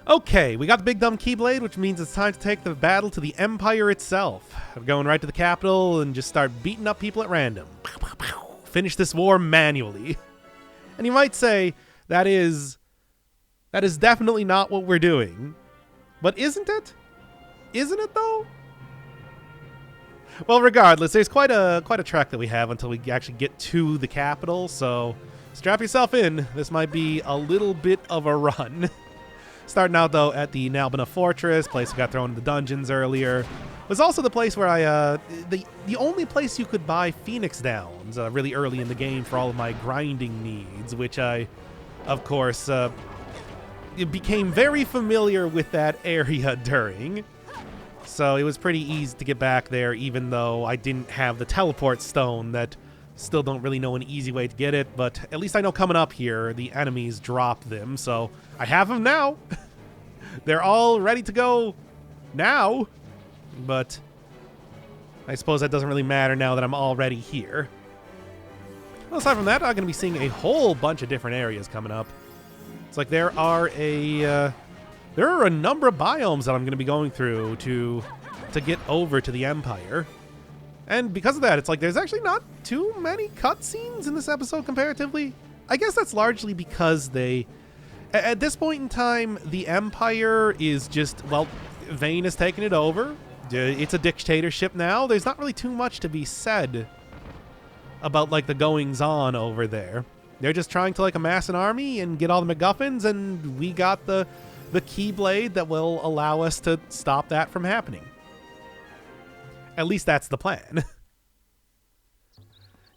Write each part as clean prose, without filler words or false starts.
Okay, we got the big dumb Keyblade, which means it's time to take the battle to the Empire itself. We're going right to the capital and just start beating up people at random. Finish this war manually. And you might say, that is definitely not what we're doing. But isn't it? Isn't it, though? Well, regardless, there's quite a trek that we have until we actually get to the capital, so strap yourself in. This might be a little bit of a run. Starting out, though, at the Nalbina Fortress, place we got thrown into dungeons earlier. It was also the place where the only place you could buy Phoenix Downs really early in the game for all of my grinding needs, which I, of course, became very familiar with that area during. So it was pretty easy to get back there, even though I didn't have the teleport stone that still don't really know an easy way to get it. But at least I know coming up here, the enemies drop them. So I have them now. They're all ready to go now. But I suppose that doesn't really matter now that I'm already here. Well, aside from that, I'm going to be seeing a whole bunch of different areas coming up. It's like there are a number of biomes that I'm going to be going through to get over to the Empire. And because of that, it's like there's actually not too many cutscenes in this episode comparatively. I guess that's largely because at this point in time, the Empire is just, well, Vayne has taken it over. It's a dictatorship now. There's not really too much to be said about, like, the goings-on over there. They're just trying to, like, amass an army and get all the MacGuffins, and we got the Keyblade that will allow us to stop that from happening. At least that's the plan.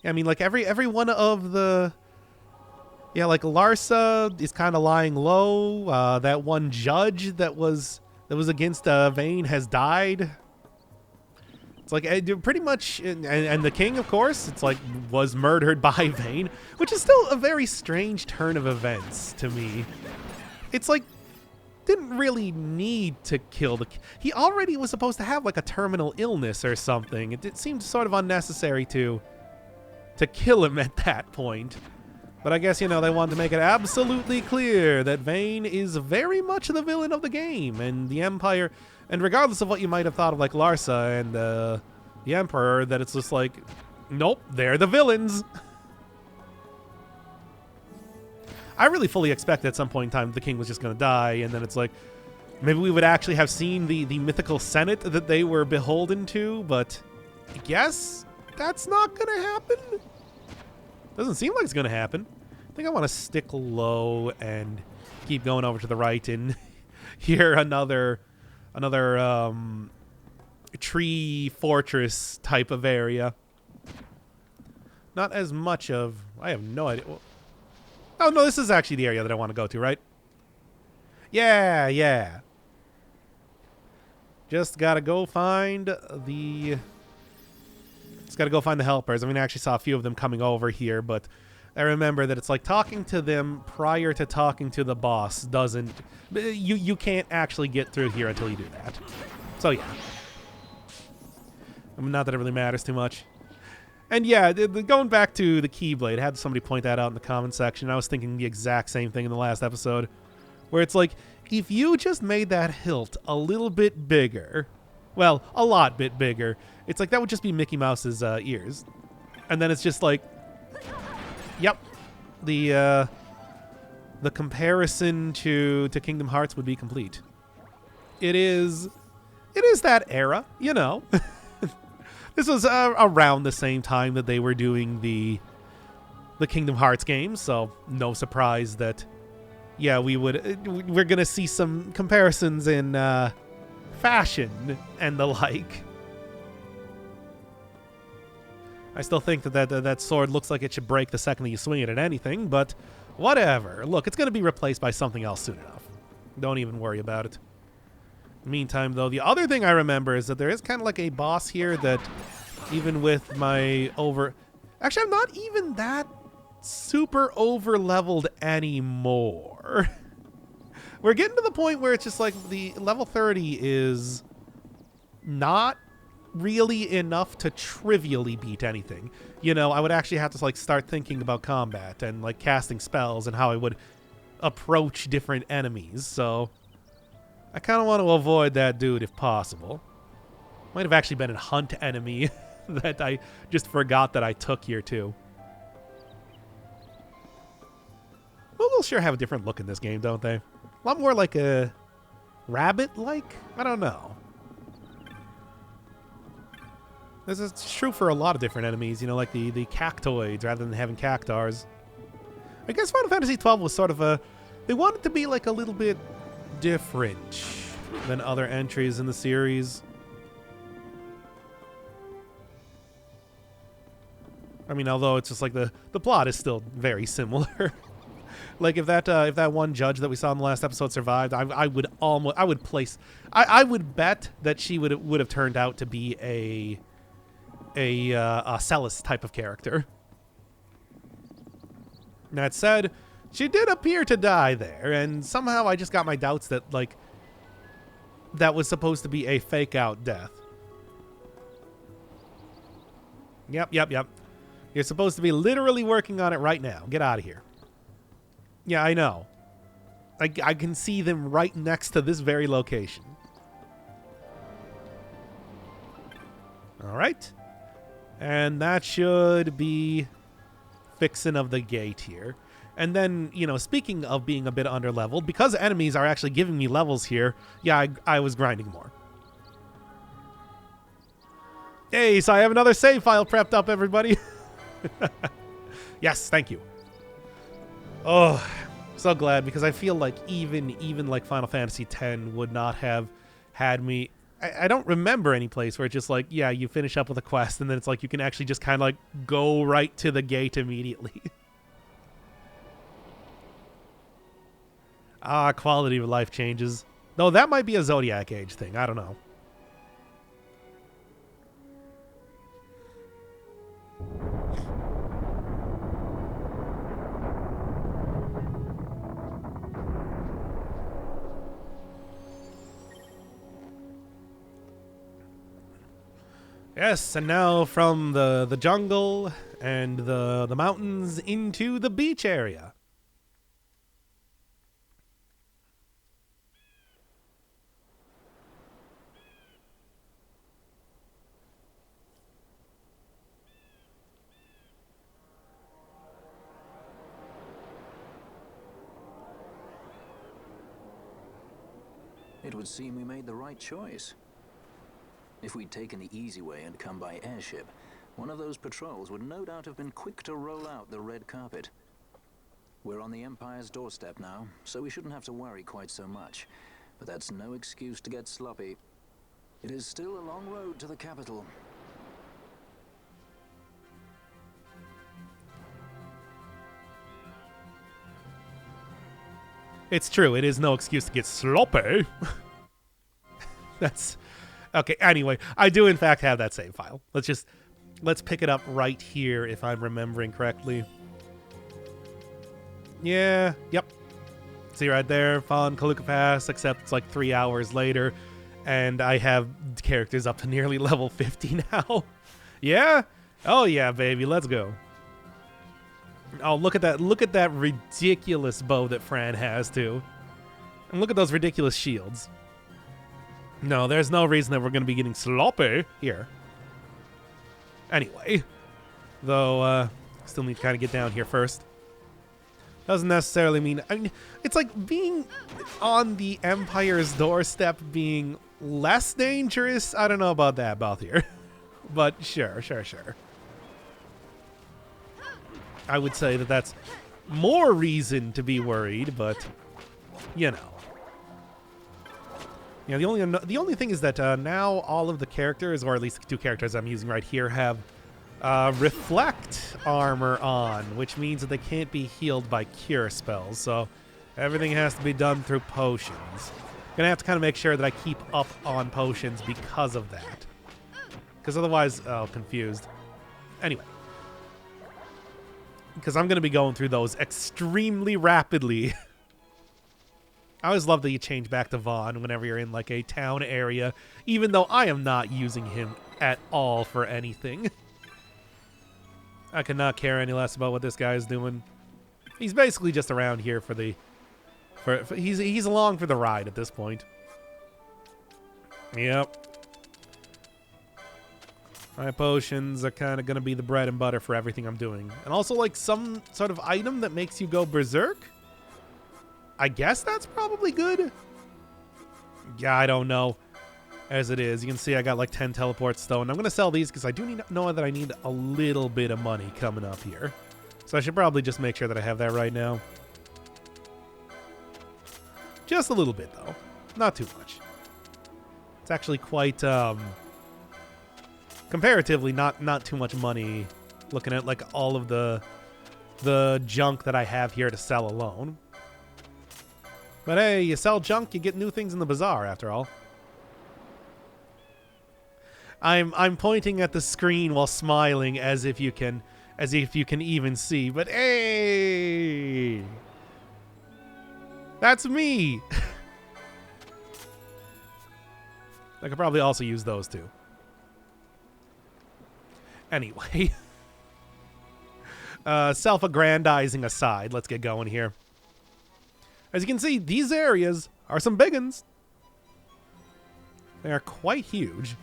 I mean, like, every one of the... Yeah, like, Larsa is kind of lying low. That one judge that was against Vayne has died. It's like, pretty much... And the king, of course, it's like, was murdered by Vayne, which is still a very strange turn of events to me. It's like... Didn't really need to kill he already was supposed to have like a terminal illness or something. It seemed sort of unnecessary to kill him at that point. But I guess, you know, they wanted to make it absolutely clear that Vayne is very much the villain of the game, and the Empire, and regardless of what you might have thought of like Larsa and the Emperor, that it's just like, nope, they're the villains. I really fully expect at some point in time the king was just going to die, and then it's like, maybe we would actually have seen the mythical Senate that they were beholden to, but I guess that's not going to happen. Doesn't seem like it's going to happen. I think I want to stick low and keep going over to the right and here another tree fortress type of area. Not as much of... I have no idea... Oh, no, this is actually the area that I want to go to, right? Yeah. Just gotta go find the... Just gotta go find the helpers. I mean, I actually saw a few of them coming over here, but I remember that it's like talking to them prior to talking to the boss doesn't... You can't actually get through here until you do that. So, yeah. I mean, not that it really matters too much. And yeah, going back to the Keyblade, I had somebody point that out in the comment section. I was thinking the exact same thing in the last episode, where it's like, if you just made that hilt a little bit bigger, well, a lot bit bigger, it's like that would just be Mickey Mouse's ears. And then it's just like, yep, the comparison to Kingdom Hearts would be complete. It is that era, you know. This was around the same time that they were doing the Kingdom Hearts games, so no surprise that, yeah, we're gonna see some comparisons in fashion and the like. I still think that sword looks like it should break the second that you swing it at anything, but whatever. Look, it's gonna be replaced by something else soon enough. Don't even worry about it. Meantime, though, the other thing I remember is that there is kind of like a boss here that even with my Actually, I'm not even that super over-leveled anymore. We're getting to the point where it's just like the level 30 is not really enough to trivially beat anything. You know, I would actually have to like start thinking about combat and like casting spells and how I would approach different enemies, so... I kind of want to avoid that dude if possible. Might have actually been a hunt enemy that I just forgot that I took here too. Well, they'll sure have a different look in this game, don't they? A lot more like a rabbit-like? I don't know. This is true for a lot of different enemies, you know, like the cactoids rather than having cactars. I guess Final Fantasy XII was sort of a... They wanted to be like a little bit different than other entries in the series. I mean, although it's just like the plot is still very similar. Like if that one judge that we saw in the last episode survived, I would bet that she would have turned out to be a Celis type of character. That said, she did appear to die there, and somehow I just got my doubts that like that was supposed to be a fake out death. Yep. You're supposed to be literally working on it right now. Get out of here. Yeah, I know. I can see them right next to this very location. All right. And that should be fixing of the gate here. And then, you know, speaking of being a bit under-leveled, because enemies are actually giving me levels here, yeah, I was grinding more. Hey, so I have another save file prepped up, everybody. Yes, thank you. Oh, so glad, because I feel like even like Final Fantasy X would not have had me... I don't remember any place where it's just like, yeah, you finish up with a quest, and then it's like you can actually just kind of like go right to the gate immediately. Quality of life changes. Though that might be a Zodiac Age thing. I don't know. Yes, and now from the jungle and the mountains into the beach area. It would seem we made the right choice. If we'd taken the easy way and come by airship, one of those patrols would no doubt have been quick to roll out the red carpet. We're on the Empire's doorstep now, so we shouldn't have to worry quite so much. But that's no excuse to get sloppy. It is still a long road to the capital. It's true, it is no excuse to get sloppy. That's... Okay, anyway, I do in fact have that save file. Let's pick it up right here if I'm remembering correctly. Yeah, yep. See right there, Fawn Kaluka Pass, except it's like 3 hours later, and I have characters up to nearly level 50 now. Yeah? Oh yeah, baby, let's go. Oh, look at that ridiculous bow that Fran has too. And look at those ridiculous shields. No, there's no reason that we're going to be getting sloppy here. Anyway, though, still need to kind of get down here first. Doesn't necessarily mean... I mean, it's like being on the Empire's doorstep being less dangerous. I don't know about that, Balthier. But sure. I would say that that's more reason to be worried, but, you know. You know, the only thing is that now all of the characters, or at least the two characters I'm using right here, have reflect armor on, which means that they can't be healed by cure spells. So everything has to be done through potions. Gonna have to kind of make sure that I keep up on potions because of that. Because otherwise, confused. Anyway. Because I'm gonna be going through those extremely rapidly. I always love that you change back to Vaughn whenever you're in like a town area, even though I am not using him at all for anything. I could not care any less about what this guy is doing. He's basically just around here for the... he's along for the ride at this point. Yep. My potions are kind of going to be the bread and butter for everything I'm doing. And also, like, some sort of item that makes you go berserk? I guess that's probably good. Yeah, I don't know. As it is, you can see I got like 10 teleport stone. I'm going to sell these because I do know that I need a little bit of money coming up here. So I should probably just make sure that I have that right now. Just a little bit, though. Not too much. It's actually quite, comparatively not too much money looking at like all of the junk that I have here to sell alone. But hey, you sell junk, you get new things in the bazaar after all. I'm pointing at the screen while smiling as if you can even see. But hey, that's me. I could probably also use those too. Anyway, self-aggrandizing aside, let's get going here. As you can see, these areas are some big ones. They are quite huge.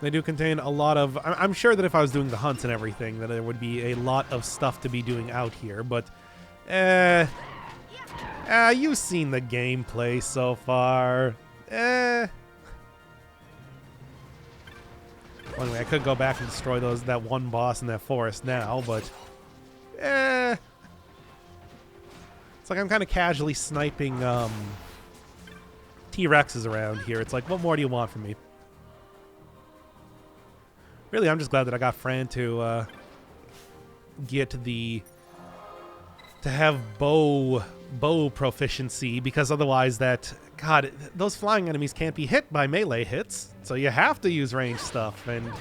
They do contain a lot of... I'm sure that if I was doing the hunts and everything, that there would be a lot of stuff to be doing out here, but... you've seen the gameplay so far. Well, anyway, I could go back and destroy that one boss in that forest now, but... It's like I'm kind of casually sniping, T-Rexes around here. It's like, what more do you want from me? Really, I'm just glad that I got Fran to have bow proficiency, because otherwise those flying enemies can't be hit by melee hits, so you have to use ranged stuff, and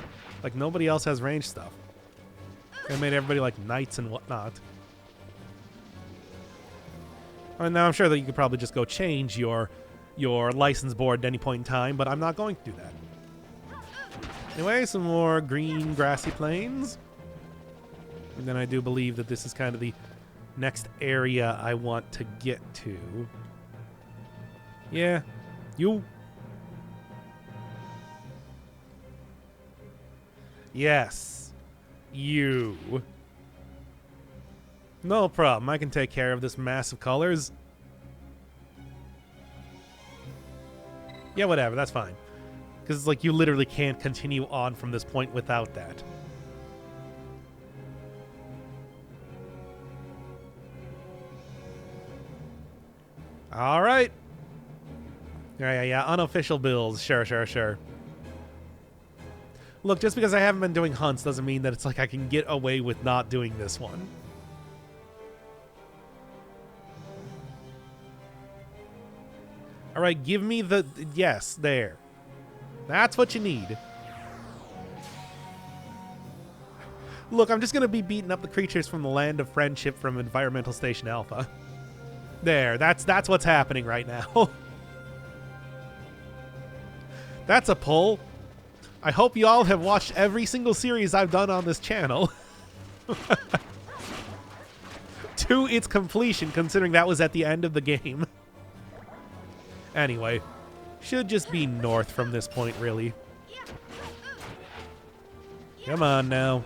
like nobody else has ranged stuff. They made everybody like knights and whatnot. And now I'm sure that you could probably just go change your license board at any point in time, but I'm not going to do that. Anyway, some more green grassy plains. And then I do believe that this is kind of the next area I want to get to. Yeah. You. Yes. You. No problem. I can take care of this mass of colors. Yeah, whatever. That's fine. Because it's like you literally can't continue on from this point without that. All right. Yeah. Unofficial bills. Sure. Look, just because I haven't been doing hunts doesn't mean that it's like I can get away with not doing this one. All right, give me the... Yes, there. That's what you need. Look, I'm just going to be beating up the creatures from the land of friendship from Environmental Station Alpha. There, that's what's happening right now. That's a pull. I hope you all have watched every single series I've done on this channel. To its completion, considering that was at the end of the game. Anyway, should just be north from this point, really. Come on now.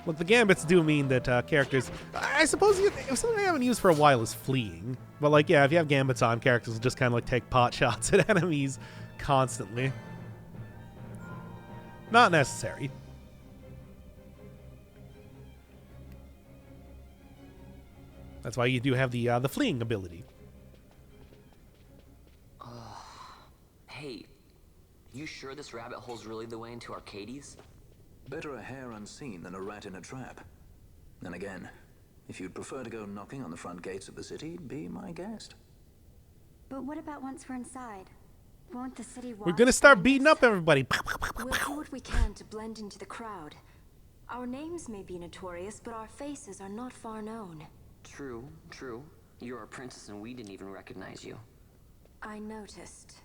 Look, the gambits do mean that characters... I suppose something I haven't used for a while is fleeing. But, like, yeah, if you have gambits on, characters will just kind of, like, take pot shots at enemies constantly. Not necessary. That's why you do have the fleeing ability. Hey, you sure this rabbit hole's really the way into Arcades? Better a hare unseen than a rat in a trap. And again, if you'd prefer to go knocking on the front gates of the city, be my guest. But what about once we're inside? Won't the city watch? We're gonna start beating up everybody. We'll do what we can to blend into the crowd. Our names may be notorious, but our faces are not far known. True. You're a princess and we didn't even recognize you. I noticed.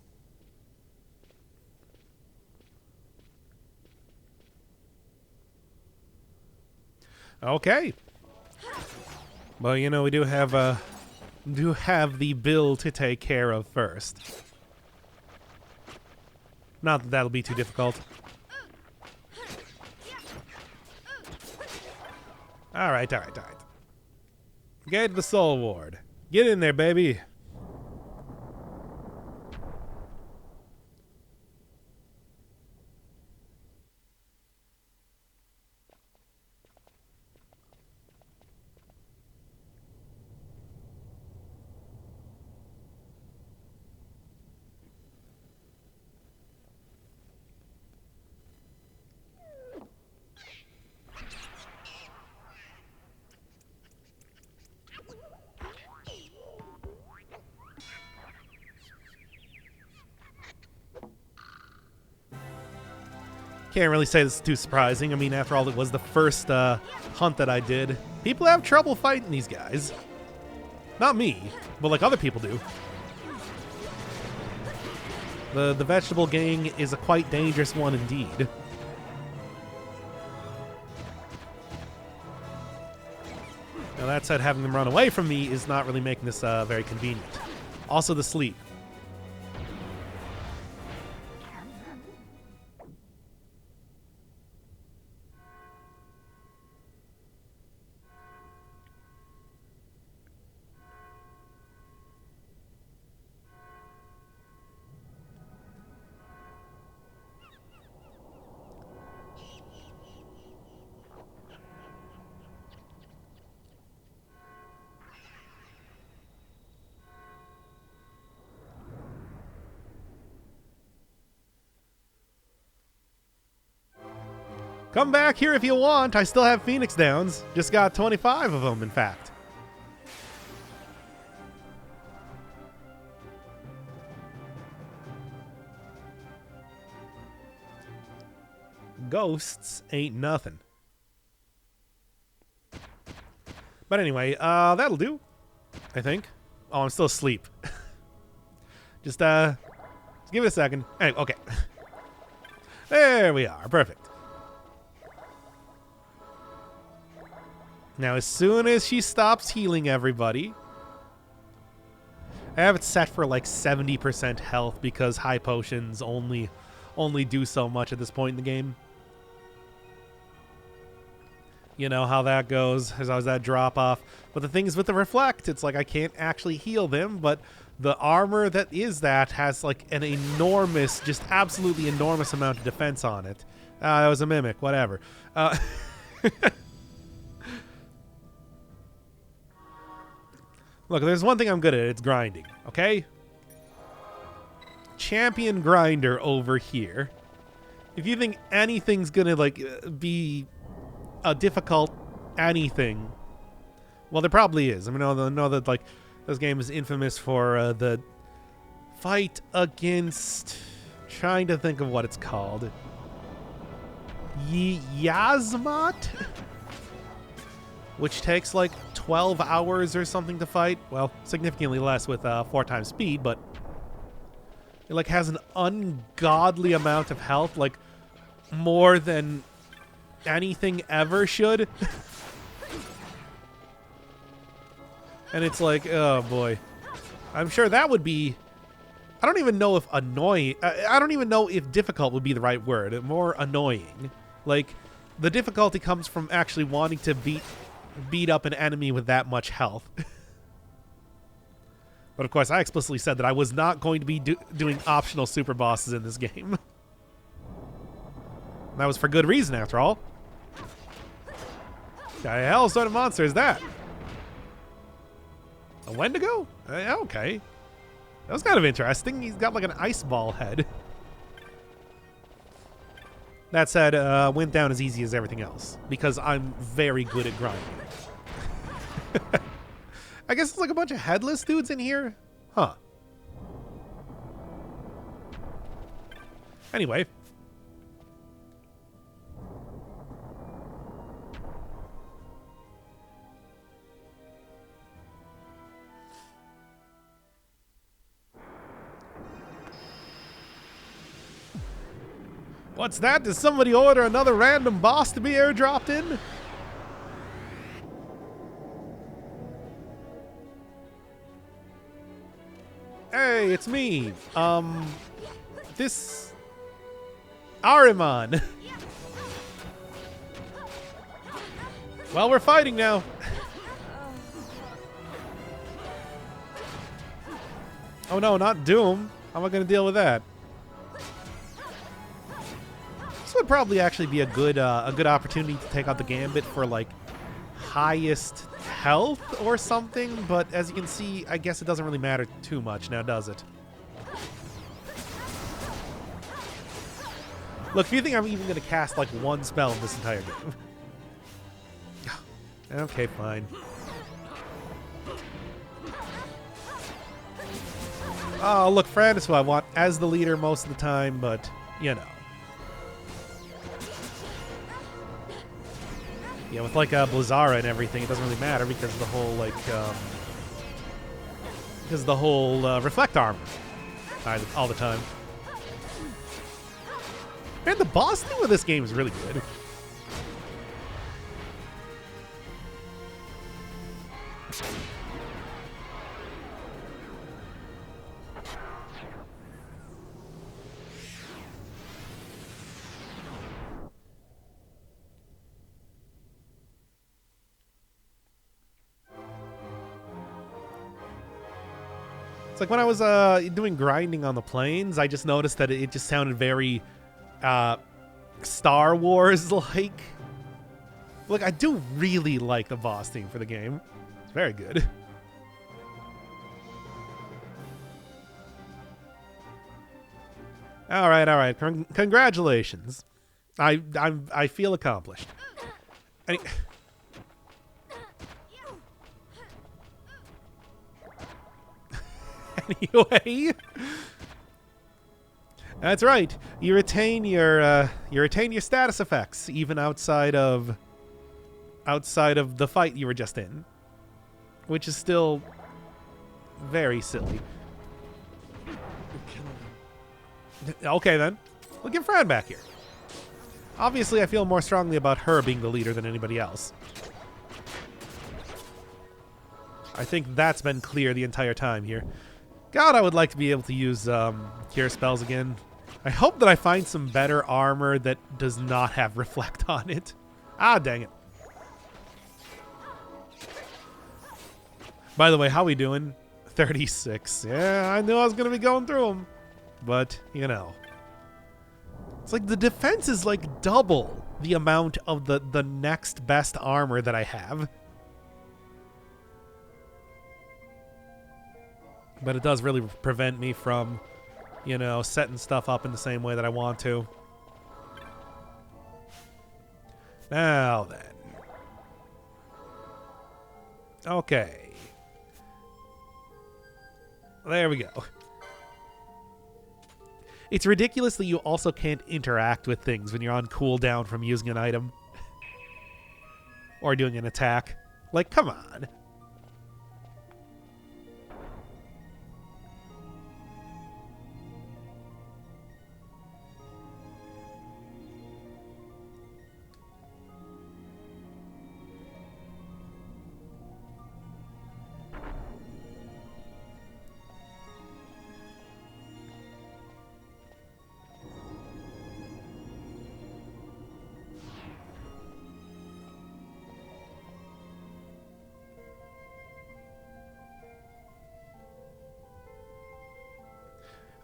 Okay. Well, you know, we do have do have the bill to take care of first. Not that that'll be too difficult. Alright. Get to the soul ward. Get in there, baby. Can't really say this is too surprising. I mean, after all, it was the first hunt that I did. People have trouble fighting these guys. Not me, but like other people do. The vegetable gang is a quite dangerous one indeed. Now that said, having them run away from me is not really making this very convenient. Also the sleep. Come back here if you want. I still have Phoenix Downs. Just got 25 of them, in fact. Ghosts ain't nothing. But anyway, that'll do, I think. Oh, I'm still asleep. Just give it a second. Anyway, okay. There we are. Perfect. Now, as soon as she stops healing everybody, I have it set for like 70% health because high potions only do so much at this point in the game. You know how that goes. There's always that drop off. But the thing is with the reflect, it's like I can't actually heal them, but the armor that is that has like an enormous, just absolutely enormous amount of defense on it. That was a mimic, whatever. Look, there's one thing I'm good at. It's grinding, okay? Champion grinder over here. If you think anything's gonna, like, be a difficult anything, well, there probably is. I mean, I know that, like, this game is infamous for the fight against... Trying to think of what it's called. Yazmat? Which takes, like, 12 hours or something to fight. Well, significantly less with 4 times speed, but it like has an ungodly amount of health, like more than anything ever should. And it's like, oh boy. I'm sure that would be, I don't even know if annoying, I don't even know if difficult would be the right word. More annoying. Like, the difficulty comes from actually wanting to beat up an enemy with that much health. But of course, I explicitly said that I was not going to be doing optional super bosses in this game. That was for good reason, after all. What the hell sort of monster is that? A Wendigo? Okay. That was kind of interesting. He's got like an ice ball head. That said, went down as easy as everything else, because I'm very good at grinding. I guess it's like a bunch of headless dudes in here? Huh. Anyway. What's that? Did somebody order another random boss to be airdropped in? Hey, it's me. This Ahriman. Well, we're fighting now. Oh no, not Doom. How am I going to deal with that? This would probably actually be a good opportunity to take out the Gambit for like highest health or something, but as you can see, I guess it doesn't really matter too much now, does it? Look, if you think I'm even going to cast like one spell in this entire game. Okay, fine. Oh, look, Fran is who I want as the leader most of the time, but, you know. Yeah, with like Blizzara and everything, it doesn't really matter because of the whole, like, reflect armor all the time. Man, the boss thing with this game is really good. It's like when I was doing grinding on the plains, I just noticed that it just sounded very Star Wars-like. Look, I do really like the boss theme for the game. It's very good. All right. Congratulations. I feel accomplished. Anyway, that's right. You retain your status effects even outside of the fight you were just in, which is still very silly. Okay then, we'll get Fran back here. Obviously, I feel more strongly about her being the leader than anybody else. I think that's been clear the entire time here. God, I would like to be able to use cure spells again. I hope that I find some better armor that does not have reflect on it. Ah, dang it. By the way, how we doing? 36. Yeah, I knew I was going to be going through them. But, you know. It's like the defense is like double the amount of the next best armor that I have. But it does really prevent me from, you know, setting stuff up in the same way that I want to. Now then. Okay. There we go. It's ridiculous that you also can't interact with things when you're on cooldown from using an item. Or doing an attack. Like, come on.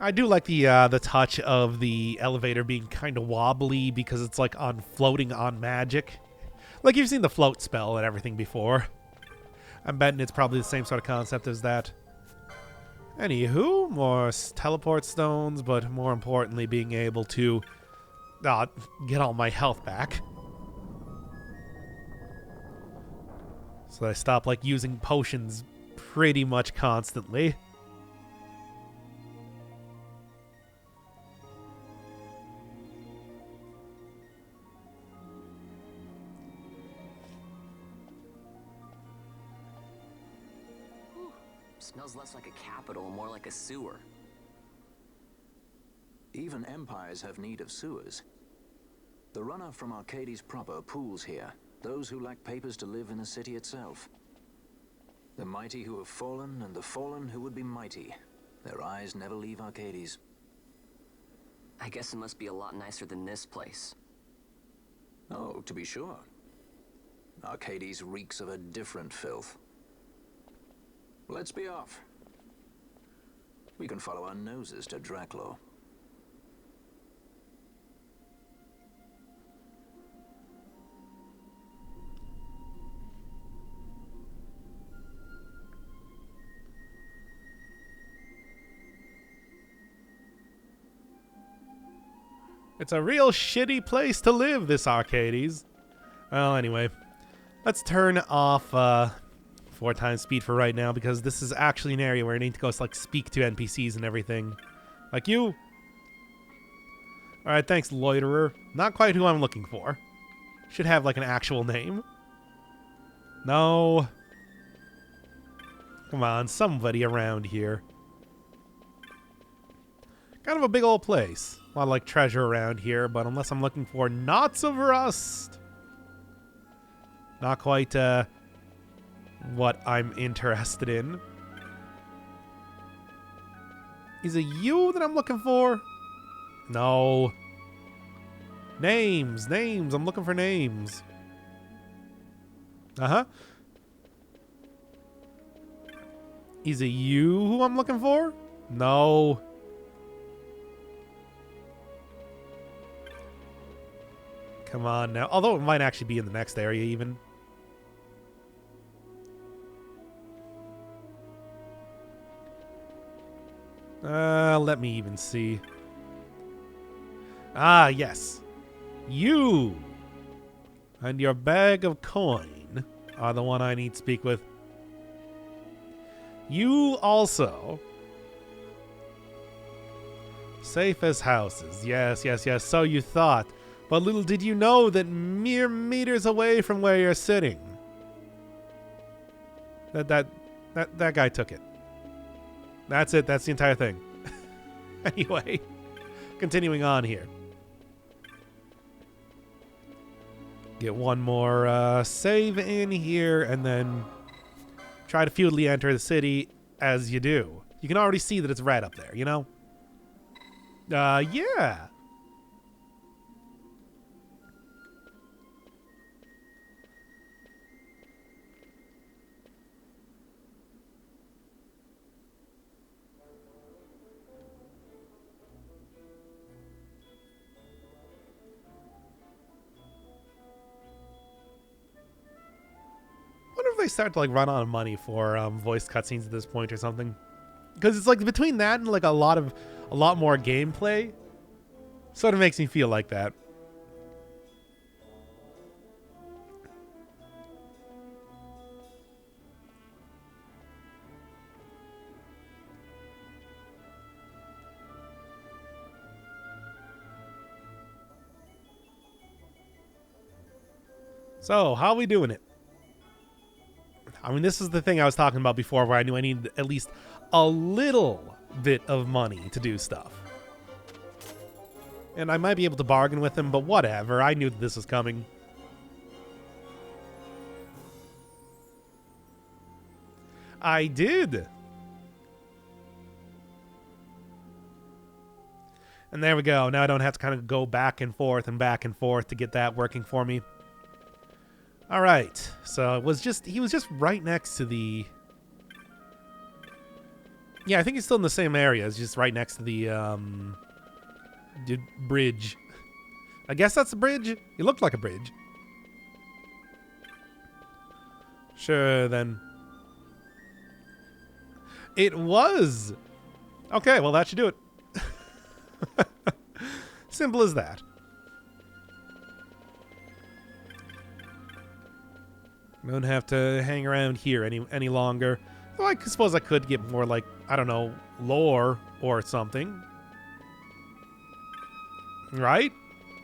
I do like the touch of the elevator being kind of wobbly because it's like floating on magic. Like you've seen the float spell and everything before. I'm betting it's probably the same sort of concept as that. Anywho, more teleport stones, but more importantly being able to get all my health back. So I stop like using potions pretty much constantly. Smells less like a capital and more like a sewer. Even empires have need of sewers. The runoff from Arcades proper pools here, those who lack papers to live in the city itself. The mighty who have fallen, and the fallen who would be mighty. Their eyes never leave Arcades. I guess it must be a lot nicer than this place. Oh, to be sure. Arcades reeks of a different filth. Let's be off. We can follow our noses to Draclaw. It's a real shitty place to live, this Arcades. Well, anyway, let's turn off 4 times speed for right now, because this is actually an area where I need to go like speak to NPCs and everything. Like you. Alright, thanks, loiterer. Not quite who I'm looking for. Should have like an actual name. No. Come on, somebody around here. Kind of a big old place. A lot of like treasure around here, but unless I'm looking for knots of rust, not quite what I'm interested in. Is it you that I'm looking for? No. Names, names. I'm looking for names. Uh-huh. Is it you who I'm looking for? No. Come on now. Although it might actually be in the next area even. Let me even see. Ah, yes. You and your bag of coin are the one I need to speak with. You also. Safe as houses. Yes, yes, yes. So you thought. But little did you know that mere meters away from where you're sitting, that guy took it. That's it. That's the entire thing. Anyway, continuing on here. Get one more save in here, and then try to feudally enter the city as you do. You can already see that it's red up there, you know? Yeah. Wonder if they start to like run out of money for voice cutscenes at this point or something, because it's like between that and like a lot more gameplay, sort of makes me feel like that. So how are we doing it? I mean, this is the thing I was talking about before, where I knew I needed at least a little bit of money to do stuff. And I might be able to bargain with him, but whatever. I knew that this was coming. I did. And there we go. Now I don't have to kind of go back and forth to get that working for me. All right, so he was just right next to the. Yeah, I think he's still in the same area. It's just right next to the bridge. I guess that's a bridge. It looked like a bridge. Sure, then. It was. Okay, well that should do it. Simple as that. Don't have to hang around here any longer. Though I suppose I could get more like, I don't know, lore or something. Right?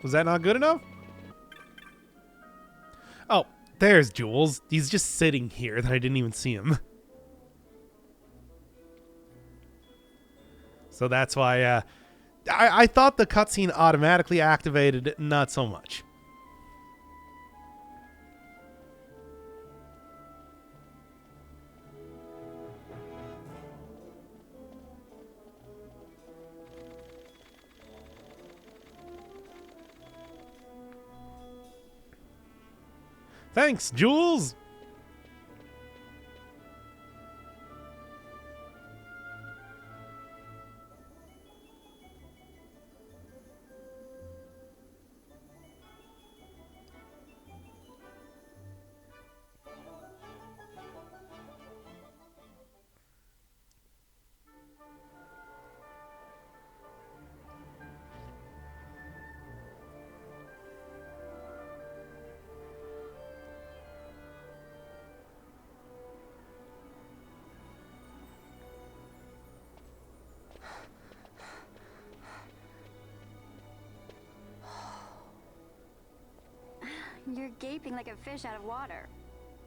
Was that not good enough? Oh, there's Jules. He's just sitting here that I didn't even see him. So that's why I thought the cutscene automatically activated, not so much. Thanks, Jules! You're gaping like a fish out of water.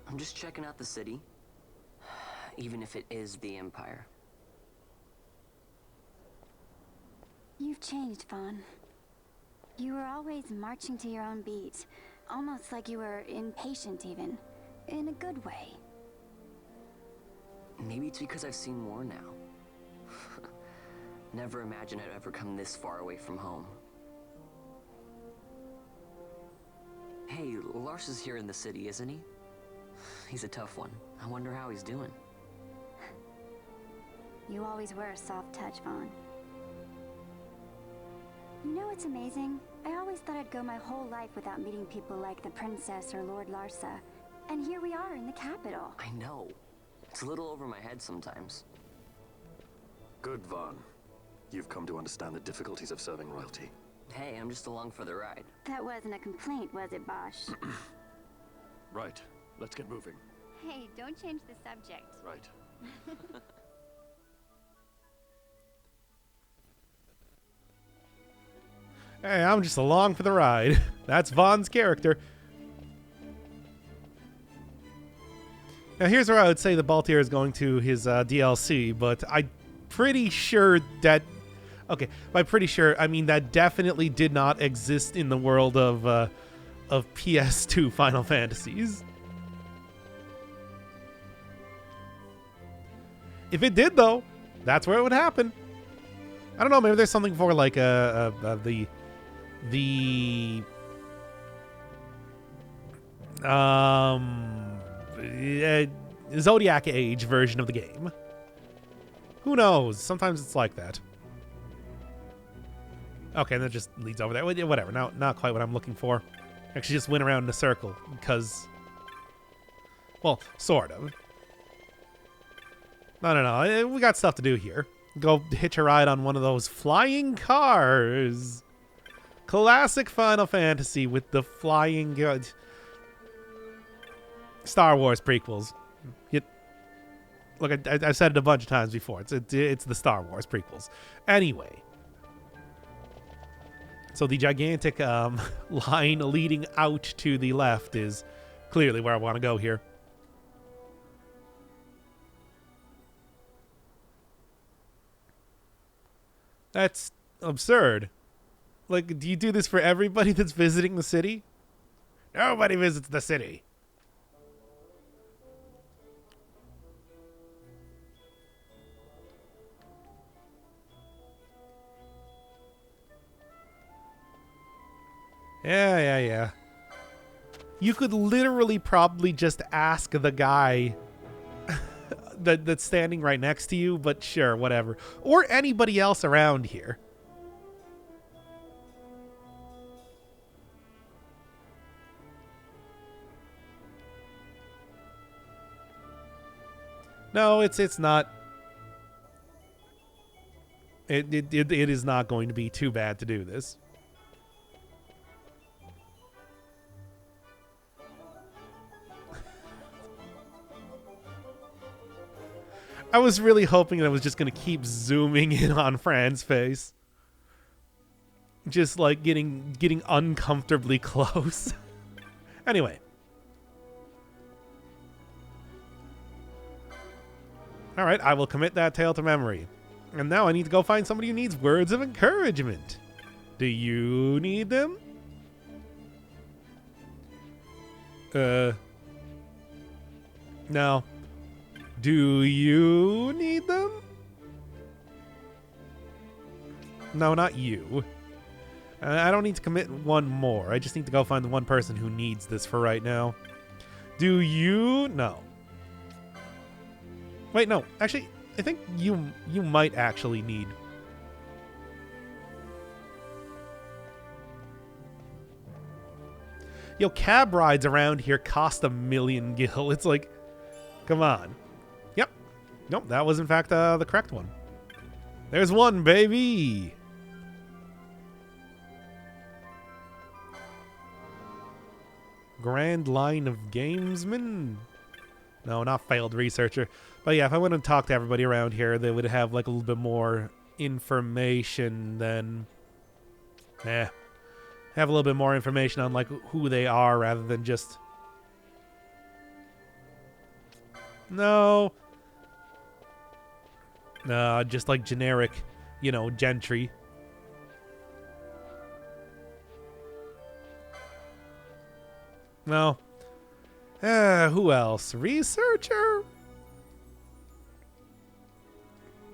I'm just checking out the city. Even if it is the Empire. You've changed, Vaughn. You were always marching to your own beat. Almost like you were impatient even. In a good way. Maybe it's because I've seen more now. Never imagined I'd ever come this far away from home. Hey, Lars is here in the city, isn't he? He's a tough one. I wonder how he's doing. You always were a soft touch, Vaughn. You know what's amazing? I always thought I'd go my whole life without meeting people like the Princess or Lord Larsa. And here we are in the capital. I know. It's a little over my head sometimes. Good, Vaughn. You've come to understand the difficulties of serving royalty. Hey, I'm just along for the ride. That wasn't a complaint, was it, Bosch? Right. Let's get moving. Hey, don't change the subject. Right. Hey, I'm just along for the ride. That's Vaughn's character. Now, here's where I would say the Baltier is going to his DLC, but I'm pretty sure that... Okay, by pretty sure, I mean that definitely did not exist in the world of PS2 Final Fantasies. If it did, though, that's where it would happen. I don't know, maybe there's something for, like, the Zodiac Age version of the game. Who knows? Sometimes it's like that. Okay, and that just leads over there. Whatever. Not quite what I'm looking for. Actually, just went around in a circle because, well, sort of. No. We got stuff to do here. Go hitch a ride on one of those flying cars. Classic Final Fantasy with the flying Star Wars prequels. Look, I've said it a bunch of times before. It's the Star Wars prequels. Anyway. So the gigantic line leading out to the left is clearly where I want to go here. That's absurd. Like, do you do this for everybody that's visiting the city? Nobody visits the city. Yeah. You could literally probably just ask the guy that's standing right next to you, but sure, whatever. Or anybody else around here. No, it's not. It is not going to be too bad to do this. I was really hoping that I was just going to keep zooming in on Fran's face. Just like getting uncomfortably close. Anyway. Alright, I will commit that tale to memory. And now I need to go find somebody who needs words of encouragement. Do you need them? No. Do you need them? No, not you. I don't need to commit one more. I just need to go find the one person who needs this for right now. Do you? No. Wait, no. Actually, I think you might actually need. Yo, cab rides around here cost 1 million gil. It's like, come on. Yep. Nope, that was in fact the correct one. There's one, baby. Grand line of gamesmen. No, not failed researcher. But yeah, if I went and talked to everybody around here, they would have like a little bit more information than... have a little bit more information on like who they are rather than just... No. Just like generic, you know, gentry. No. Who else? Researcher?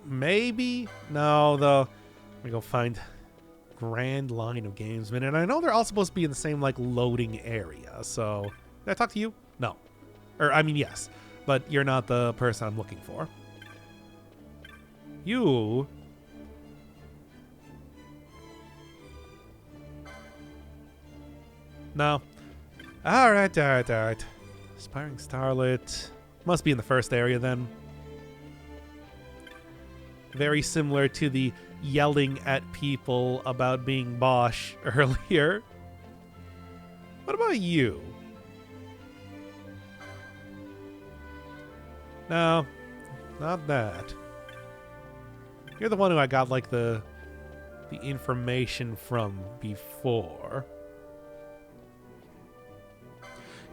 Maybe? No, though. Let me go find Grand Line of Gamesmen. And I know they're all supposed to be in the same, like, loading area. So, did I talk to you? No. Or, I mean, yes. But you're not the person I'm looking for. You... No. Alright. Aspiring Starlet. Must be in the first area, then. Very similar to the yelling at people about being Bosch earlier. What about you? No, not that. You're the one who I got, like, the information from before.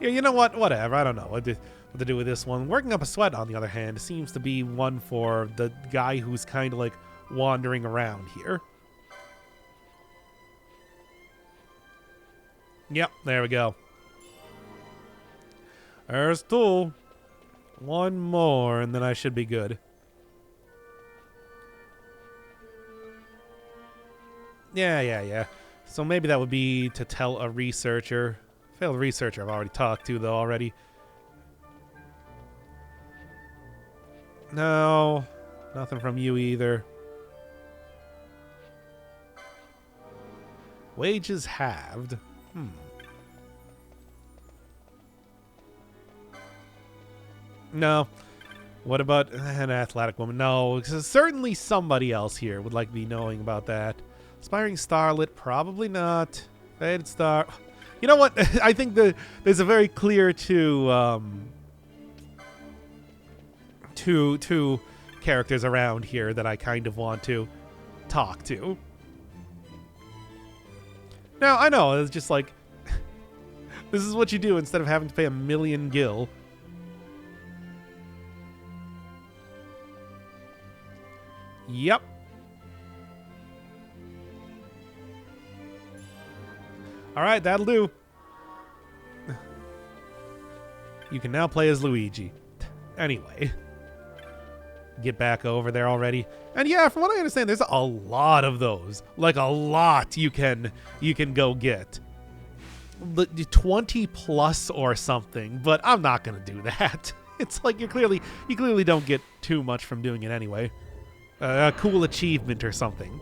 Yeah, you know what? Whatever. I don't know what to do with this one. Working up a sweat, on the other hand, seems to be one for the guy who's kind of, like, wandering around here. Yep, there we go. There's two. One more, and then I should be good. Yeah. So maybe that would be to tell a researcher. Failed researcher I've already talked to, though, already. No. Nothing from you either. Wages halved. No. What about an athletic woman? No, because certainly somebody else here would like to be knowing about that. Aspiring Starlet, probably not. Faded Star. You know what? I think there's a very clear two characters around here that I kind of want to talk to. Now, I know, it's just like, this is what you do instead of having to pay 1 million gil. Yep. Alright, that'll do. You can now play as Luigi. Anyway. Get back over there already. And yeah, from what I understand, there's a lot of those. Like, a lot you can go get. 20 plus or something, but I'm not gonna do that. It's like you clearly don't get too much from doing it anyway. A cool achievement or something.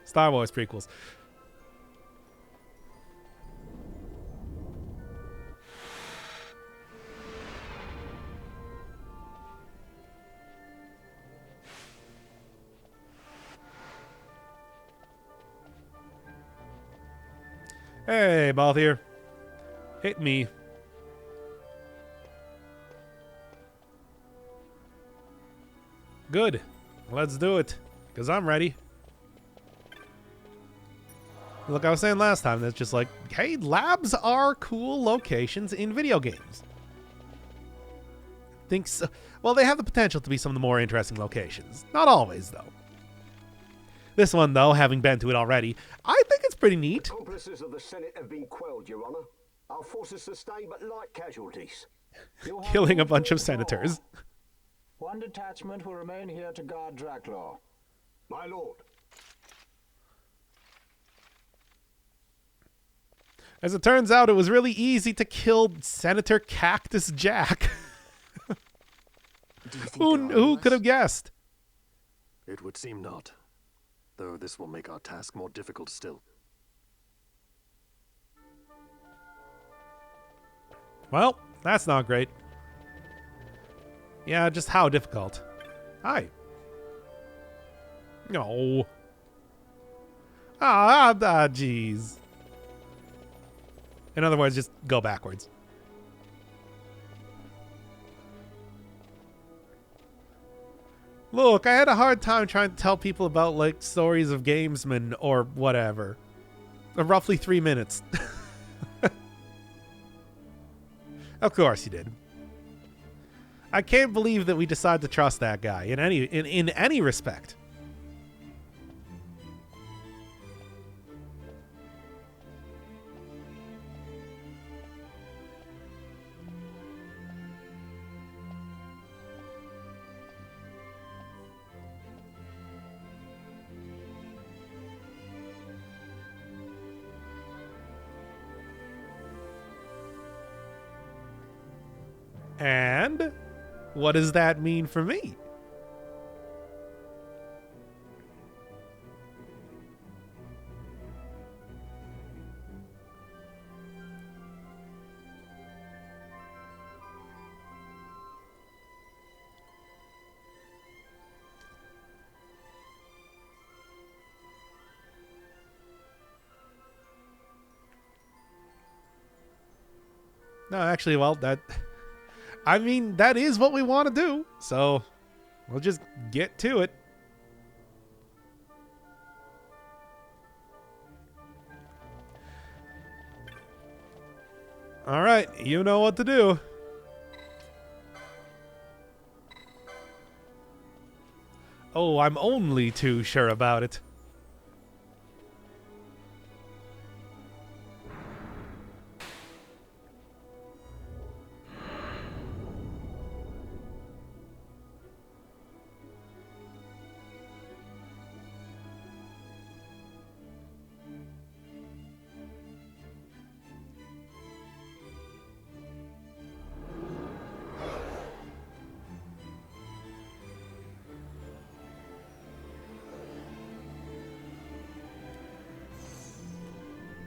Star Wars prequels. Hey, Balthier. Hit me. Good. Let's do it. Because I'm ready. Look, I was saying last time, that's just like, hey, labs are cool locations in video games. Think so. Well, they have the potential to be some of the more interesting locations. Not always, though. This one, though, having been to it already, I think it's pretty neat. Accomplices of the Senate have been quelled, Your Honor. Our forces sustained but light casualties. Killing a bunch of senators. One detachment will remain here to guard Draclaw. My lord. As it turns out, it was really easy to kill Senator Cactus Jack. Do you think Who could have guessed? It would seem not. Though this will make our task more difficult still. Well, that's not great. Yeah, just how difficult? Hi. No. Jeez. In other words, just go backwards. Look, I had a hard time trying to tell people about, like, stories of gamesmen or whatever. Roughly 3 minutes. Of course you did. I can't believe that we decided to trust that guy in any respect. And what does that mean for me? No, actually, well, that is what we want to do. So we'll just get to it. All right, you know what to do. Oh, I'm only too sure about it.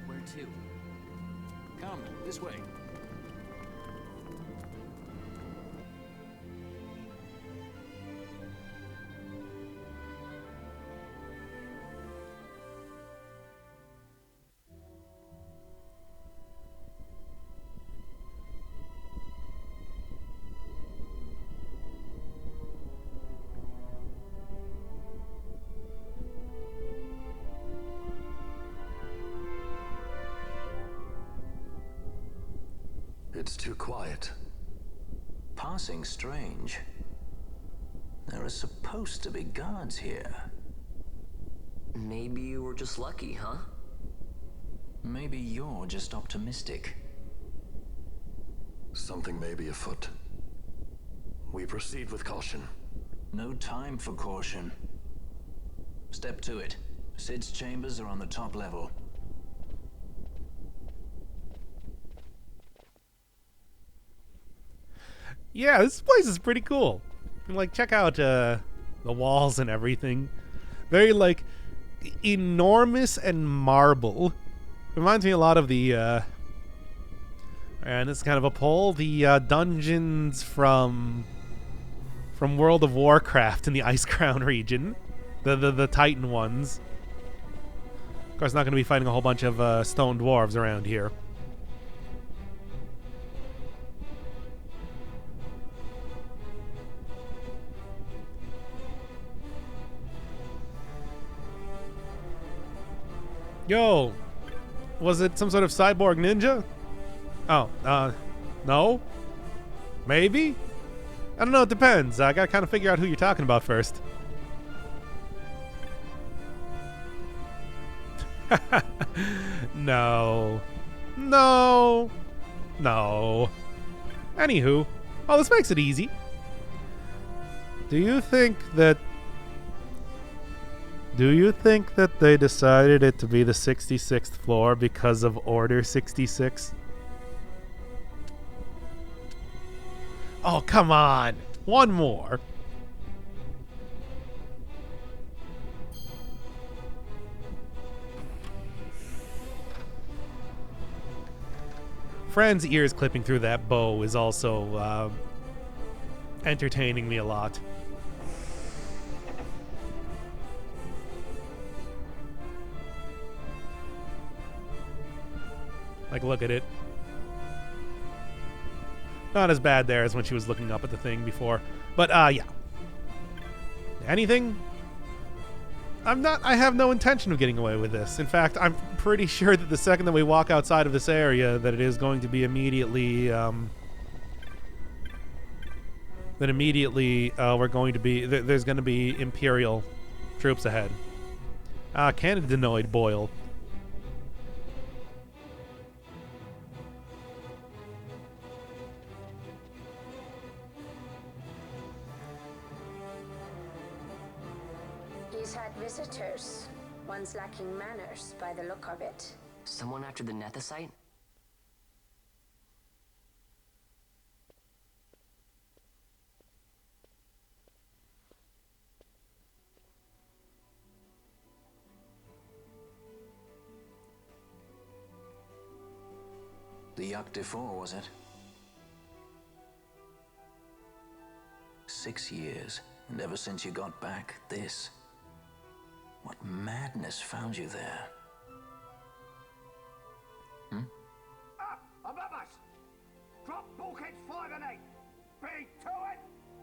Where to? Come, this way. It's too quiet. Passing strange. There are supposed to be guards here. Maybe you were just lucky, huh? Maybe you're just optimistic. Something may be afoot. We proceed with caution. No time for caution. Step to it. Sid's chambers are on the top level. Yeah, this place is pretty cool. Like, check out the walls and everything. Very, like, enormous and marble. Reminds me a lot of the, and it's kind of a poll, the dungeons from World of Warcraft in the Ice Crown region. The Titan ones. Of course, not going to be fighting a whole bunch of stone dwarves around here. Yo, was it some sort of cyborg ninja? Oh, no? Maybe? I don't know, it depends. I gotta kind of figure out who you're talking about first. No. No. No. Anywho. Oh, this makes it easy. Do you think that Do you think that they decided it to be the 66th floor because of Order 66? Oh, come on. One more. Fran's ears clipping through that bow is also entertaining me a lot. Like, look at it. Not as bad there as when she was looking up at the thing before. But, yeah. Anything? I have no intention of getting away with this. In fact, I'm pretty sure that the second that we walk outside of this area, that it is going to be immediately, we're going to be, there's going to be Imperial troops ahead. Cannabinoid boil. He's had visitors, ones lacking manners by the look of it. Someone after the Nethicite? The XIV, was it? 6 years, and ever since you got back, this. What madness found you there? Above us! Drop bulkheads 5 and 8! Be to it!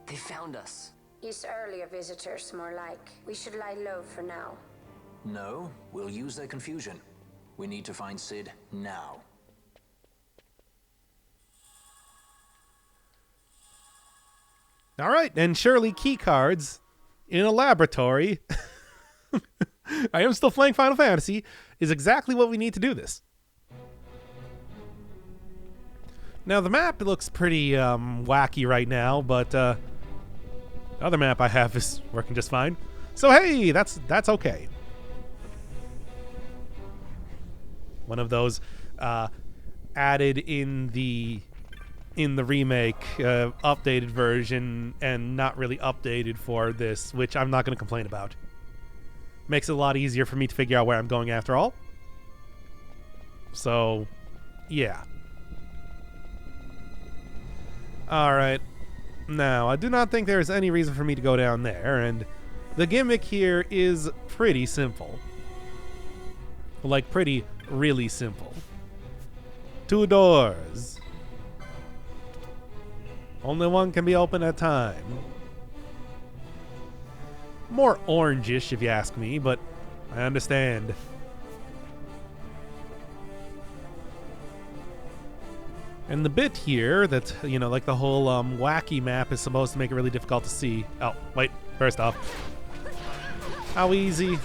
They found us. He's earlier visitors, more like. We should lie low for now. No, we'll use their confusion. We need to find Sid now. All right, and surely key cards in a laboratory, I am still playing Final Fantasy, is exactly what we need to do this. Now, the map looks pretty wacky right now, but the other map I have is working just fine. So, hey, that's okay. One of those added in the remake, updated version, and not really updated for this, which I'm not going to complain about. Makes it a lot easier for me to figure out where I'm going after all. So, yeah. Alright. Now, I do not think there is any reason for me to go down there, and the gimmick here is pretty simple. Like, really simple. 2 doors. Only one can be open at a time. More orangish, if you ask me, but I understand. And the bit here that, you know, like the whole wacky map is supposed to make it really difficult to see. Oh, wait, first off. How easy?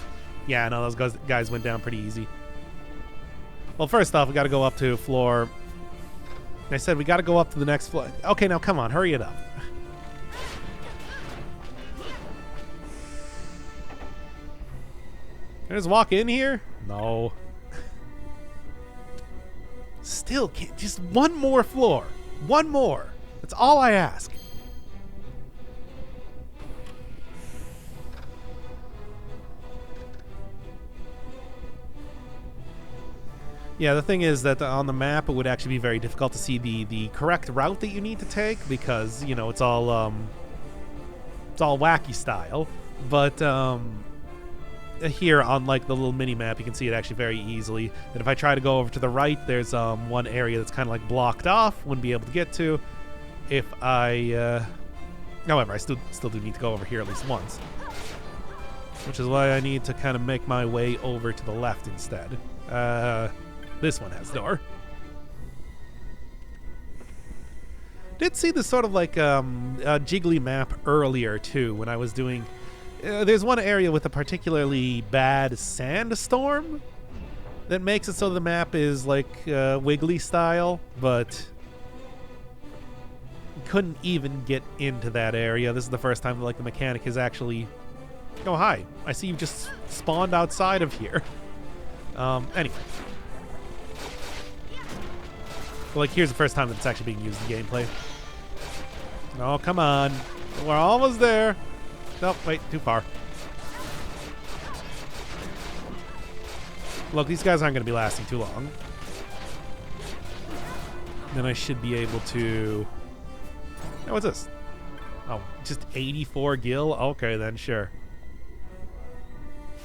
Yeah, no, those guys went down pretty easy. Well, first off, we got to go up to floor... I said we got to go up to the next floor. Okay, now come on, hurry it up. Can I just walk in here? No. Still can't. Just one more floor. One more. That's all I ask. Yeah, the thing is that on the map it would actually be very difficult to see the correct route that you need to take because, you know, it's all wacky style. But here on like the little mini map you can see it actually very easily. And if I try to go over to the right, there's one area that's kind of like blocked off, wouldn't be able to get to. If I however, I still do need to go over here at least once. Which is why I need to kind of make my way over to the left instead. This one has door. Did see this sort of like a jiggly map earlier too when I was doing... there's one area with a particularly bad sandstorm that makes it so the map is like wiggly style, but couldn't even get into that area. This is the first time like the mechanic has actually Oh, hi. I see you just spawned outside of here. Anyway. Like, here's the first time that it's actually being used in gameplay. Oh, come on. We're almost there. Nope, wait, too far. Look, these guys aren't going to be lasting too long. Then I should be able to... Oh, what's this? Oh, just 84 gil? Okay, then, sure.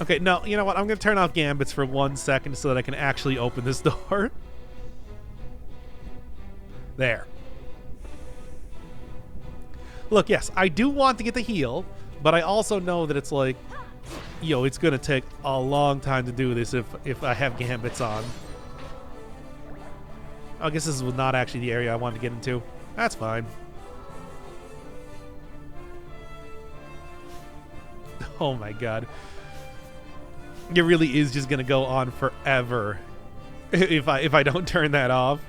Okay, no, you know what? I'm going to turn off gambits for 1 second so that I can actually open this door. There. Look, yes, I do want to get the heal, but I also know that it's like, yo, it's going to take a long time to do this if I have gambits on. I guess this was not actually the area I wanted to get into. That's fine. Oh my god. It really is just going to go on forever if I don't turn that off.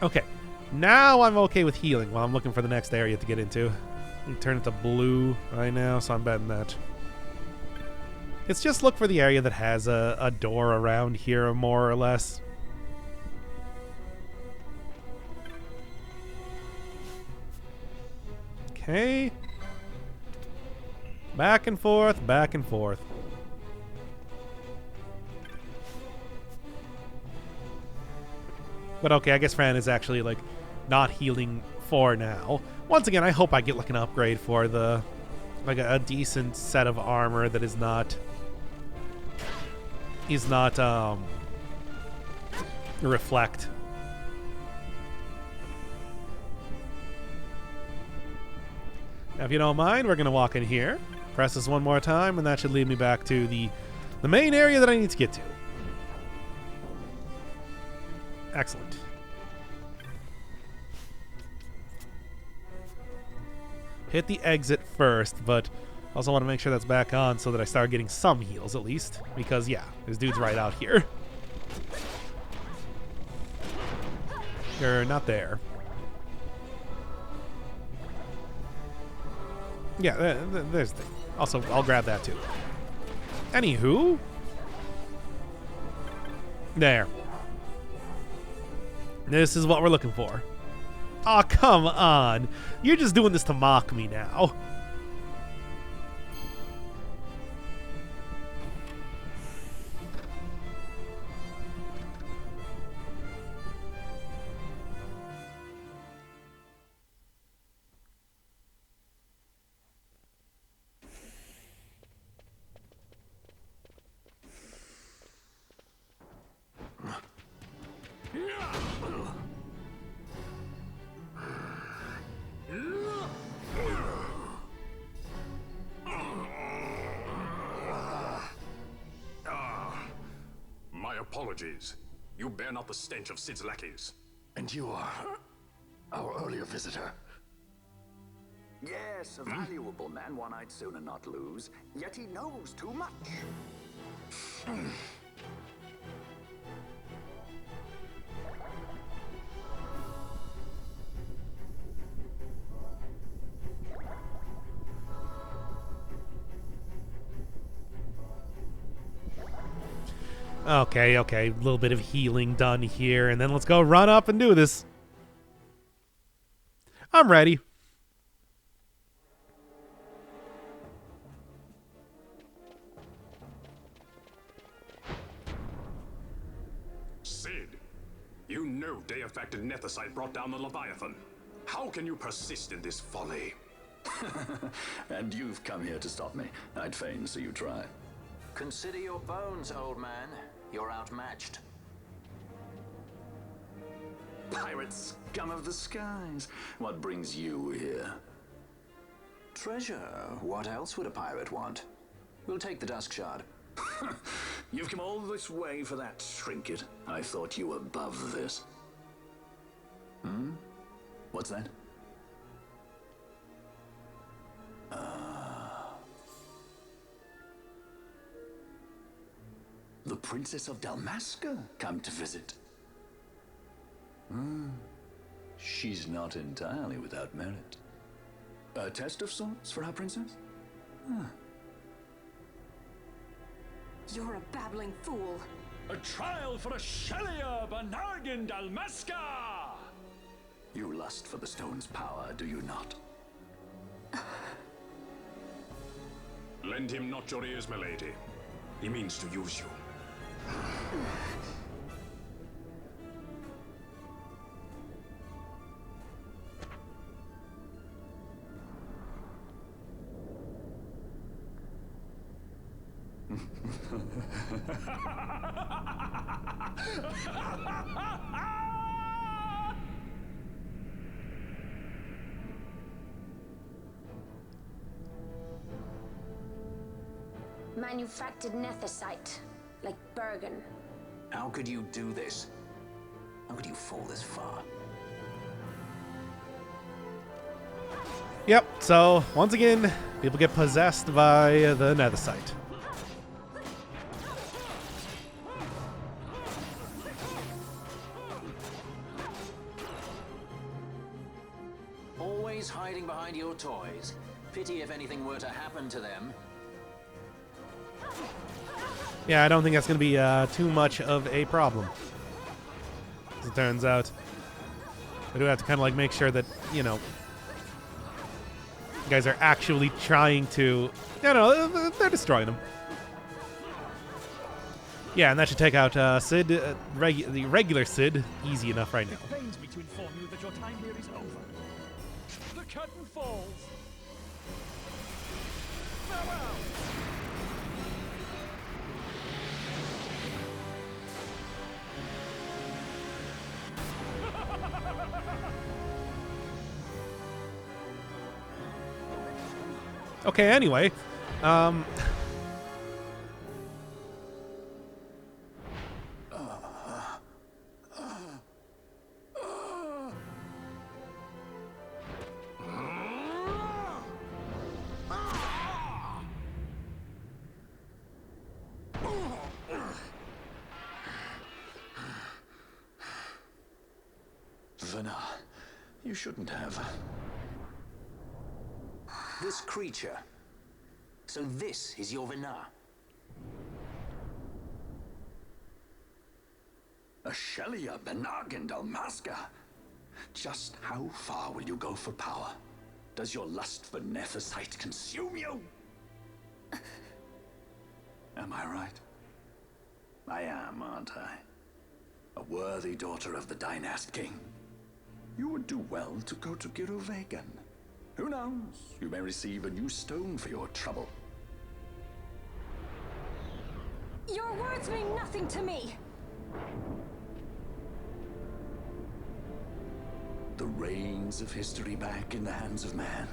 Okay. Now I'm okay with healing while I'm looking for the next area to get into. Turn it to blue right now, so I'm betting that. Let's just look for the area that has a door around here, more or less. Okay. Back and forth, back and forth. But okay, I guess Fran is actually, like, not healing for now. Once again, I hope I get, like, an upgrade for the... Like, a decent set of armor that is not... reflect. Now, if you don't mind, we're going to walk in here. Press this one more time, and that should lead me back to the main area that I need to get to. Excellent. Hit the exit first, but also want to make sure that's back on so that I start getting some heals at least. Because, yeah, this dude's right out here. You're not there. Yeah, there's the... Also, I'll grab that too. Anywho. There. This is what we're looking for. Aw, come on. You're just doing this to mock me now. Apologies. You bear not the stench of Sid's lackeys. And you are our earlier visitor. Yes, a valuable man, one I'd sooner not lose. Yet he knows too much. Okay, a little bit of healing done here, and then let's go run up and do this. I'm ready. Sid, you know Deifacted Nethicite brought down the Leviathan. How can you persist in this folly? And you've come here to stop me. I'd fain see you try. Consider your bones, old man. You're outmatched. Pirate scum of the skies. What brings you here? Treasure. What else would a pirate want? We'll take the Dusk Shard. You've come all this way for that trinket. I thought you were above this. What's that? The Princess of Dalmasca come to visit. She's not entirely without merit. A test of sorts for our princess? You're a babbling fool. A trial for a Shelia Banargin Dalmasca! You lust for the stone's power, do you not? Lend him not your ears, milady. He means to use you. Manufactured nethicite, like Bergen. How could you do this? How could you fall this far? Yep, so once again, people get possessed by the nethicite. Always hiding behind your toys. Pity if anything were to happen to them. Yeah, I don't think that's going to be too much of a problem. As it turns out, we do have to kind of like make sure that, you know, you guys are actually trying to, you know, they're destroying them. Yeah, and that should take out Sid, the regular Sid, easy enough right now. It pains me to inform you that your time here is over. The curtain falls. Farewell. Okay, anyway, Vana, you shouldn't have. This creature. So this is your Vana. A Shelia Banargin Dalmasca. Just how far will you go for power? Does your lust for nethicite consume you? Am I right? I am, aren't I? A worthy daughter of the Dynast King. You would do well to go to Giruvegan. Who knows? You may receive a new stone for your trouble. Your words mean nothing to me. The reins of history back in the hands of man.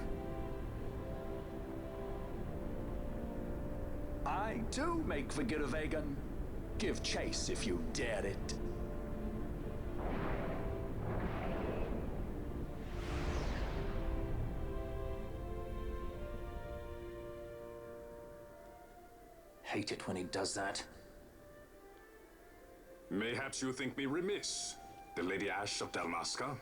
I too make for Giruvegan. Give chase if you dare it. Hate it when he does that. Mayhaps you think me remiss, the Lady Ash of Dalmasca?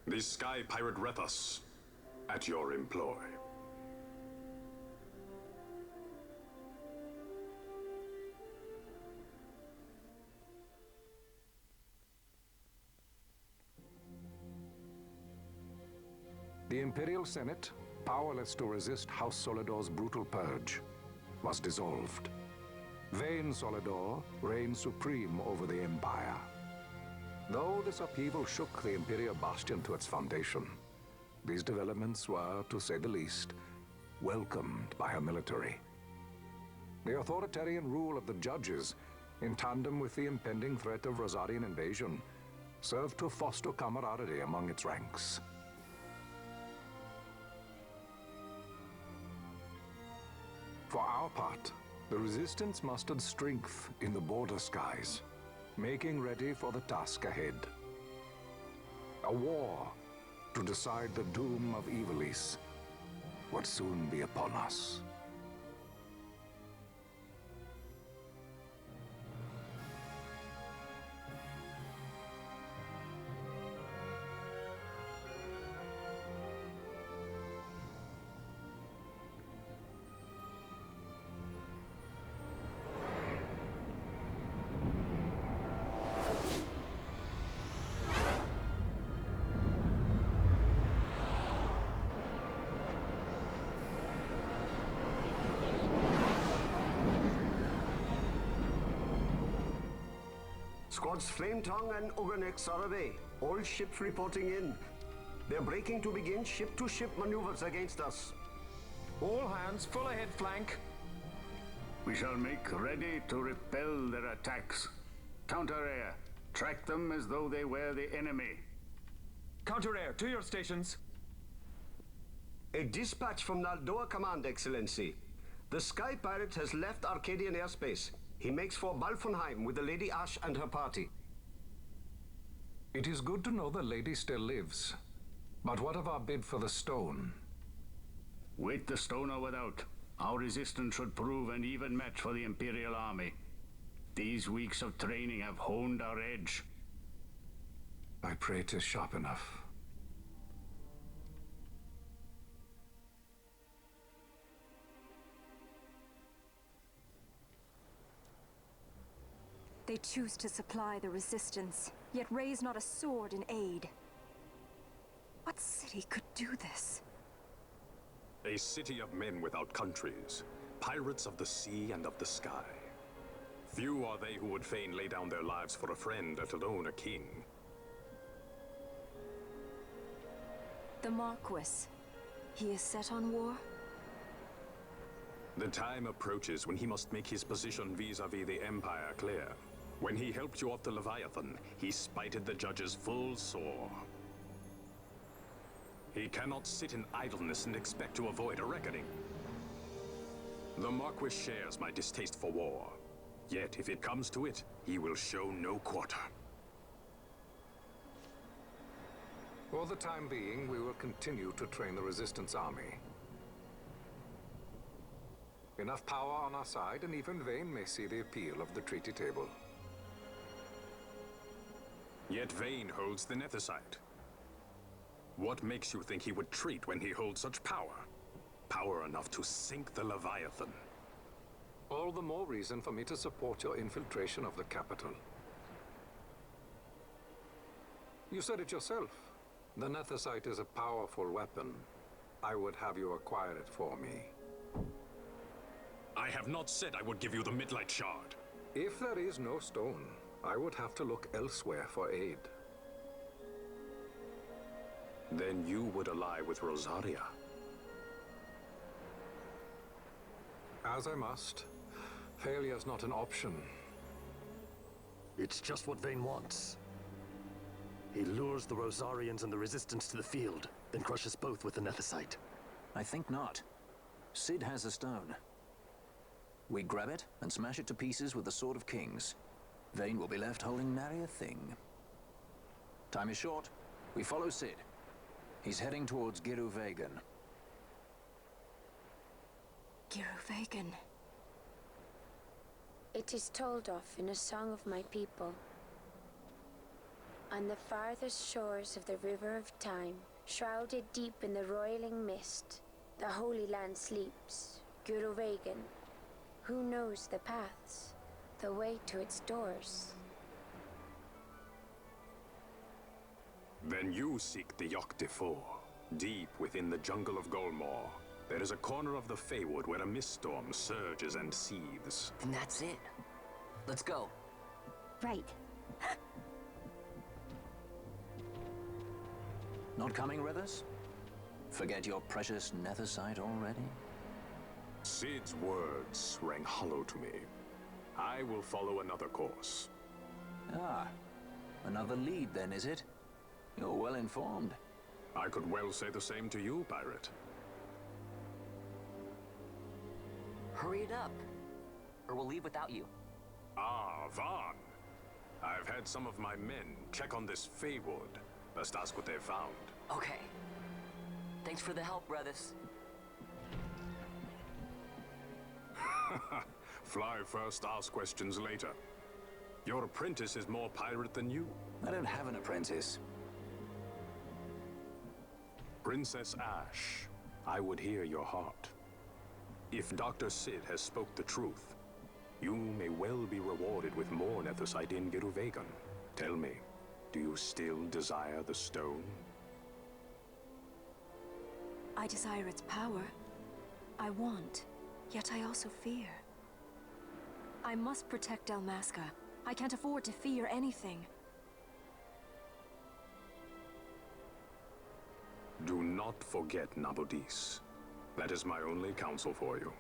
The Sky Pirate Rethus, at your employ. The Imperial Senate, powerless to resist House Solidor's brutal purge, was dissolved. Vayne Solidor reigned supreme over the Empire. Though this upheaval shook the Imperial Bastion to its foundation, these developments were, to say the least, welcomed by her military. The authoritarian rule of the judges, in tandem with the impending threat of Rosarian invasion, served to foster camaraderie among its ranks. For our part, the Resistance mustered strength in the border skies, making ready for the task ahead. A war to decide the doom of Ivalice would soon be upon us. Squads Flametongue and Uganex are away. All ships reporting in. They're breaking to begin ship-to-ship maneuvers against us. All hands, full ahead flank. We shall make ready to repel their attacks. Counter-air. Track them as though they were the enemy. Counter-air, to your stations. A dispatch from Naldoa Command, Excellency. The Sky Pirate has left Arcadian airspace. He makes for Balfonheim with the Lady Ash and her party. It is good to know the lady still lives. But what of our bid for the stone? With the stone or without, our resistance should prove an even match for the Imperial Army. These weeks of training have honed our edge. I pray 'tis sharp enough. They choose to supply the resistance, yet raise not a sword in aid. What city could do this? A city of men without countries, pirates of the sea and of the sky. Few are they who would fain lay down their lives for a friend, let alone a king. The Marquis. He is set on war? The time approaches when he must make his position vis-à-vis the Empire clear. When he helped you off the Leviathan, he spited the judges full sore. He cannot sit in idleness and expect to avoid a reckoning. The Marquis shares my distaste for war. Yet, if it comes to it, he will show no quarter. For the time being, we will continue to train the Resistance Army. Enough power on our side, and even Vane may see the appeal of the treaty table. Yet Vane holds the Nethicite. What makes you think he would treat when he holds such power? Power enough to sink the Leviathan. All the more reason for me to support your infiltration of the capital. You said it yourself. The Nethicite is a powerful weapon. I would have you acquire it for me. I have not said I would give you the Midlight Shard. If there is no stone, I would have to look elsewhere for aid. Then you would ally with Rosaria. As I must. Failure's not an option. It's just what Vane wants. He lures the Rosarians and the Resistance to the field, then crushes both with the Nethicite. I think not. Cid has a stone. We grab it and smash it to pieces with the Sword of Kings. Vane will be left holding nary a thing. Time is short. We follow Cid. He's heading towards Giruvegan. Giruvegan. It is told of in a song of my people. On the farthest shores of the River of Time, shrouded deep in the roiling mist, the Holy Land sleeps, Giruvegan. Who knows the paths, the way to its doors? Then you seek the Yogg Defoe. Deep within the jungle of Golmore, there is a corner of the Feywood where a mist storm surges and seethes. And that's it. Let's go. Right. Not coming, Rivers? Forget your precious Nethicite already? Cid's words rang hollow to me. I will follow another course. Ah, another lead then, is it? You're well informed. I could well say the same to you, pirate. Hurry it up, or we'll leave without you. Ah, Vaughn. I've had some of my men check on this Feywood. Best ask what they've found. Okay. Thanks for the help, brothers. Fly first, ask questions later. Your apprentice is more pirate than you. I don't have an apprentice. Princess Ash, I would hear your heart. If Dr. Cid has spoke the truth, you may well be rewarded with more Nethicite in Giruvegan. Tell me, do you still desire the stone? I desire its power. I want, yet I also fear. I must protect Dalmasca. I can't afford to fear anything. Do not forget Nabudis. That is my only counsel for you.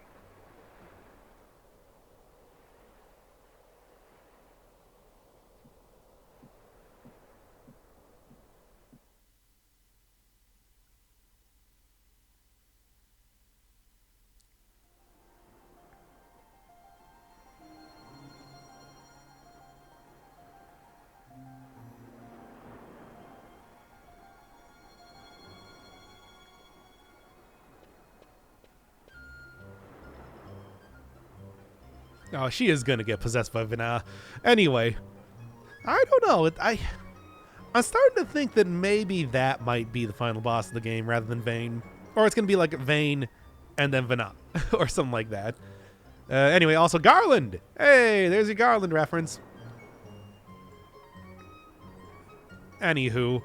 Oh, she is gonna get possessed by Vina. Anyway, I don't know. I'm starting to think that maybe that might be the final boss of the game rather than Vayne. Or it's gonna be like Vayne and then Vina. Or something like that. Anyway, also Garland! Hey, there's your Garland reference. Anywho,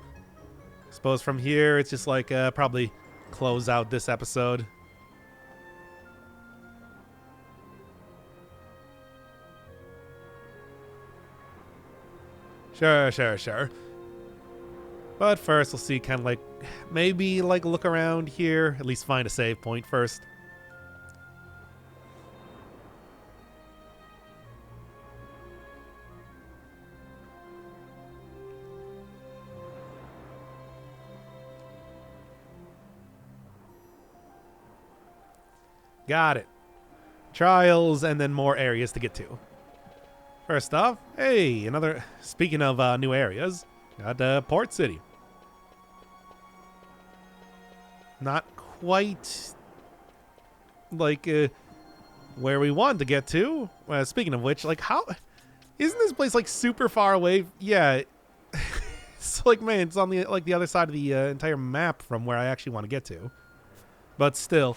suppose from here it's just like probably close out this episode. Sure. But first, we'll see, kind of like, maybe like look around here, at least find a save point first. Got it. Trials and then more areas to get to. First off, hey, another, speaking of new areas, got Port City. Not quite like where we wanted to get to. Speaking of which, like, how isn't this place like super far away? Yeah, it's like, man, it's on the like the other side of the entire map from where I actually want to get to. But still,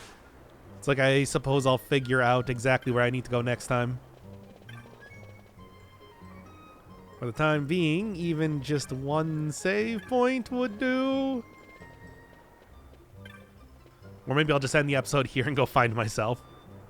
it's like I suppose I'll figure out exactly where I need to go next time. For the time being, even just one save point would do. Or maybe I'll just end the episode here and go find myself.